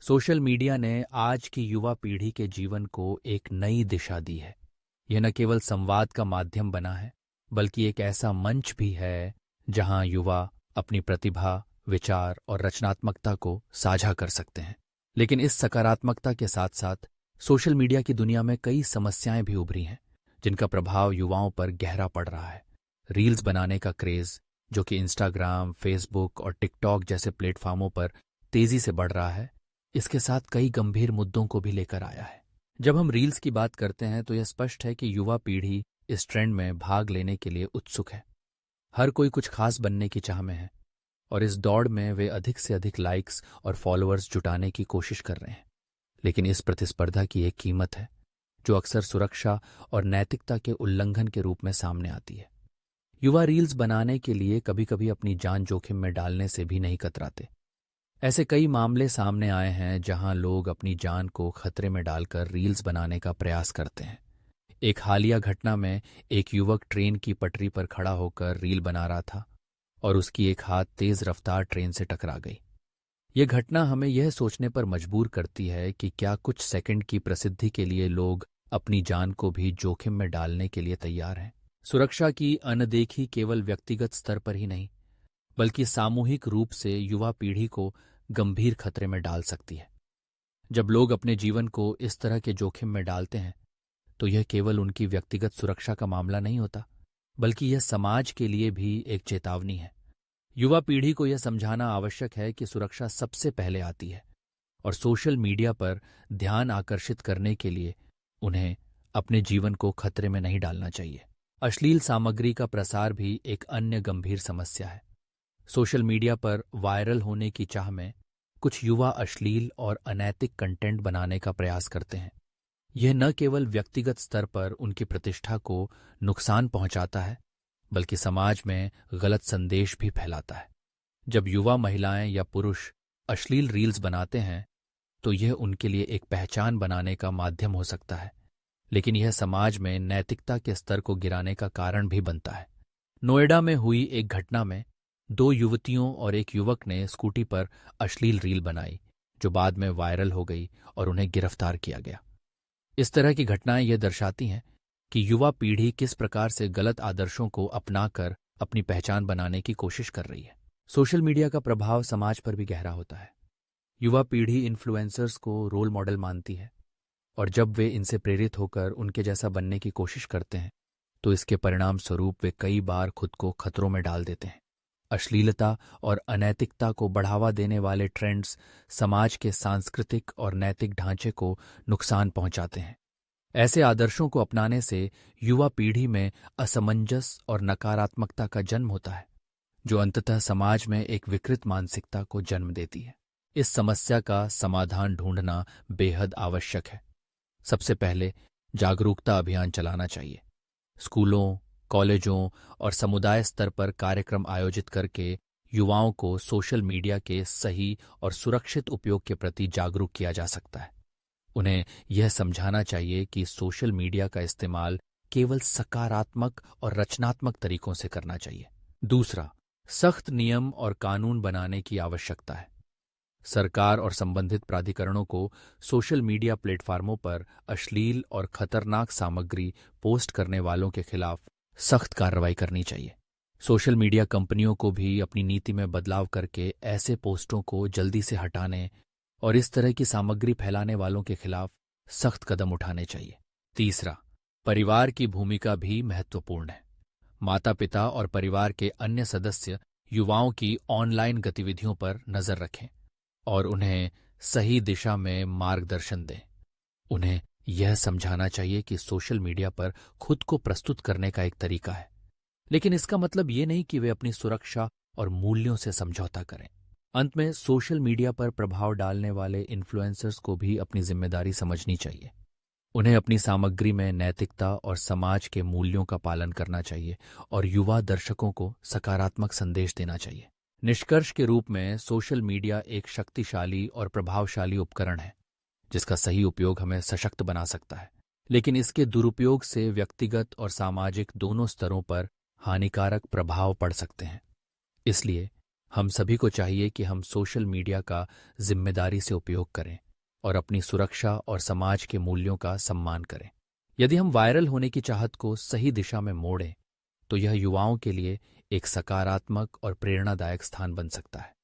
Social media ने आज की युवा पीढ़ी के जीवन को एक नई दिशा दी है। यह न केवल संवाद का माध्यम बना है, बल्कि एक ऐसा मंच भी है जहां युवा अपनी प्रतिभा, विचार और रचनात्मकता को साझा कर सकते हैं। लेकिन इस सकारात्मकता के साथ साथ सोशल मीडिया की दुनिया में कई समस्याएं भी उभरी हैं, जिनका प्रभाव युवाओं पर गहरा पड़ रहा है। रील्स बनाने का क्रेज, जो कि इंस्टाग्राम, फेसबुक और टिकटॉक जैसे प्लेटफॉर्मों पर तेजी से बढ़ रहा है, इसके साथ कई गंभीर मुद्दों को भी लेकर आया है। जब हम रील्स की बात करते हैं तो यह स्पष्ट है कि युवा पीढ़ी इस ट्रेंड में भाग लेने के लिए उत्सुक है। हर कोई कुछ खास बनने की चाह में है और इस दौड़ में वे अधिक से अधिक लाइक्स और फॉलोअर्स जुटाने की कोशिश कर रहे हैं। लेकिन इस प्रतिस्पर्धा की एक कीमत है जो अक्सर सुरक्षा और नैतिकता के उल्लंघन के रूप में सामने आती है। युवा रील्स बनाने के लिए कभी कभी अपनी जान जोखिम में डालने से भी नहीं कतराते। ऐसे कई मामले सामने आए हैं जहां लोग अपनी जान को खतरे में डालकर रील्स बनाने का प्रयास करते हैं। एक हालिया घटना में एक युवक ट्रेन की पटरी पर खड़ा होकर रील बना रहा था और उसकी एक हाथ तेज रफ्तार ट्रेन से टकरा गई। यह घटना हमें यह सोचने पर मजबूर करती है कि क्या कुछ सेकंड की प्रसिद्धि के लिए लोग अपनी जान को भी जोखिम में डालने के लिए तैयार हैं। सुरक्षा की अनदेखी केवल व्यक्तिगत स्तर पर ही नहीं, बल्कि सामूहिक रूप से युवा पीढ़ी को गंभीर खतरे में डाल सकती है। जब लोग अपने जीवन को इस तरह के जोखिम में डालते हैं तो यह केवल उनकी व्यक्तिगत सुरक्षा का मामला नहीं होता, बल्कि यह समाज के लिए भी एक चेतावनी है। युवा पीढ़ी को यह समझाना आवश्यक है कि सुरक्षा सबसे पहले आती है और सोशल मीडिया पर ध्यान आकर्षित करने के लिए उन्हें अपने जीवन को खतरे में नहीं डालना चाहिए। अश्लील सामग्री का प्रसार भी एक अन्य गंभीर समस्या है। सोशल मीडिया पर वायरल होने की चाह में कुछ युवा अश्लील और अनैतिक कंटेंट बनाने का प्रयास करते हैं। यह न केवल व्यक्तिगत स्तर पर उनकी प्रतिष्ठा को नुकसान पहुंचाता है, बल्कि समाज में गलत संदेश भी फैलाता है। जब युवा महिलाएं या पुरुष अश्लील रील्स बनाते हैं तो यह उनके लिए एक पहचान बनाने का माध्यम हो सकता है, लेकिन यह समाज में नैतिकता के स्तर को गिराने का कारण भी बनता है। नोएडा में हुई एक घटना में 2 युवतियों और एक युवक ने स्कूटी पर अश्लील रील बनाई, जो बाद में वायरल हो गई और उन्हें गिरफ्तार किया गया। इस तरह की घटनाएं यह दर्शाती हैं कि युवा पीढ़ी किस प्रकार से गलत आदर्शों को अपनाकर अपनी पहचान बनाने की कोशिश कर रही है। सोशल मीडिया का प्रभाव समाज पर भी गहरा होता है। युवा पीढ़ी इन्फ्लुएंसर्स को रोल मॉडल मानती है और जब वे इनसे प्रेरित होकर उनके जैसा बनने की कोशिश करते हैं तो इसके परिणाम स्वरूप वे कई बार खुद को खतरों में डाल देते हैं। अश्लीलता और अनैतिकता को बढ़ावा देने वाले ट्रेंड्स समाज के सांस्कृतिक और नैतिक ढांचे को नुकसान पहुंचाते हैं। ऐसे आदर्शों को अपनाने से युवा पीढ़ी में असमंजस और नकारात्मकता का जन्म होता है, जो अंततः समाज में एक विकृत मानसिकता को जन्म देती है। इस समस्या का समाधान ढूंढना बेहद आवश्यक है। सबसे पहले जागरूकता अभियान चलाना चाहिए। स्कूलों, कॉलेजों और समुदाय स्तर पर कार्यक्रम आयोजित करके युवाओं को सोशल मीडिया के सही और सुरक्षित उपयोग के प्रति जागरूक किया जा सकता है। उन्हें यह समझाना चाहिए कि सोशल मीडिया का इस्तेमाल केवल सकारात्मक और रचनात्मक तरीकों से करना चाहिए। दूसरा, सख्त नियम और कानून बनाने की आवश्यकता है। सरकार और संबंधित प्राधिकरणों को सोशल मीडिया प्लेटफॉर्मों पर अश्लील और खतरनाक सामग्री पोस्ट करने वालों के खिलाफ सख्त कार्रवाई करनी चाहिए। सोशल मीडिया कंपनियों को भी अपनी नीति में बदलाव करके ऐसे पोस्टों को जल्दी से हटाने और इस तरह की सामग्री फैलाने वालों के खिलाफ सख्त कदम उठाने चाहिए। तीसरा, परिवार की भूमिका भी महत्वपूर्ण है। माता-पिता और परिवार के अन्य सदस्य युवाओं की ऑनलाइन गतिविधियों पर नजर रखें और उन्हें सही दिशा में मार्गदर्शन दें। उन्हें यह समझाना चाहिए कि सोशल मीडिया पर खुद को प्रस्तुत करने का एक तरीका है, लेकिन इसका मतलब ये नहीं कि वे अपनी सुरक्षा और मूल्यों से समझौता करें। अंत में सोशल मीडिया पर प्रभाव डालने वाले इन्फ्लुएंसर्स को भी अपनी जिम्मेदारी समझनी चाहिए। उन्हें अपनी सामग्री में नैतिकता और समाज के मूल्यों का पालन करना चाहिए और युवा दर्शकों को सकारात्मक संदेश देना चाहिए। निष्कर्ष के रूप में सोशल मीडिया एक शक्तिशाली और प्रभावशाली उपकरण है जिसका सही उपयोग हमें सशक्त बना सकता है, लेकिन इसके दुरुपयोग से व्यक्तिगत और सामाजिक दोनों स्तरों पर हानिकारक प्रभाव पड़ सकते हैं। इसलिए हम सभी को चाहिए कि हम सोशल मीडिया का जिम्मेदारी से उपयोग करें और अपनी सुरक्षा और समाज के मूल्यों का सम्मान करें। यदि हम वायरल होने की चाहत को सही दिशा में मोड़ें, तो यह युवाओं के लिए एक सकारात्मक और प्रेरणादायक स्थान बन सकता है।